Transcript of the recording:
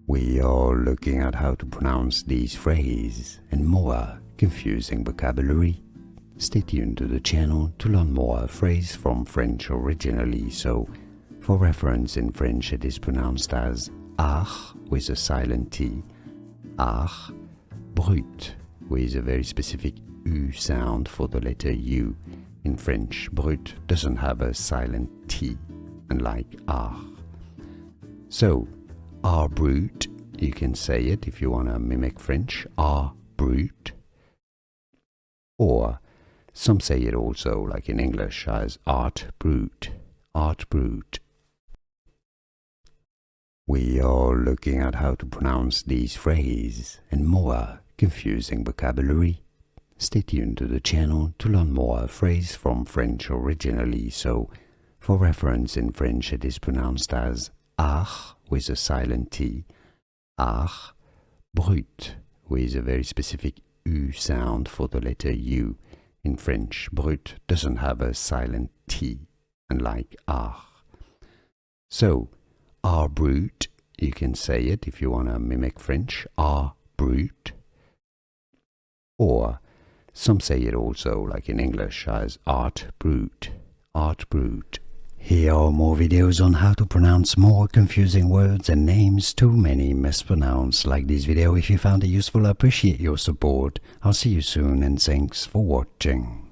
We are looking at how to pronounce these phrases and more confusing vocabulary. Stay tuned to the channel to learn more phrases from French originally. So, for reference, in French it is pronounced as art with a silent T, art brut with a very specific U sound for the letter U. In French, brut doesn't have a silent T, unlike art. So, art brut, you can say it if you want to mimic French, art brut. Or some say it also, like in English, as art brut, art brut. We are looking at how to pronounce these phrases and more confusing vocabulary. Stay tuned to the channel to learn more phrases from French originally. So, for reference, in French it is pronounced as art with a silent T, art brut with a very specific U sound for the letter U. In French, brut doesn't have a silent T, unlike art. So, art brut, you can say it if you want to mimic French, art brut. Or some say it also, like in English, as art brut, art brut. Here are more videos on how to pronounce more confusing words and names too many mispronounced. Like this video if you found it useful. I appreciate your support. I'll see you soon and thanks for watching.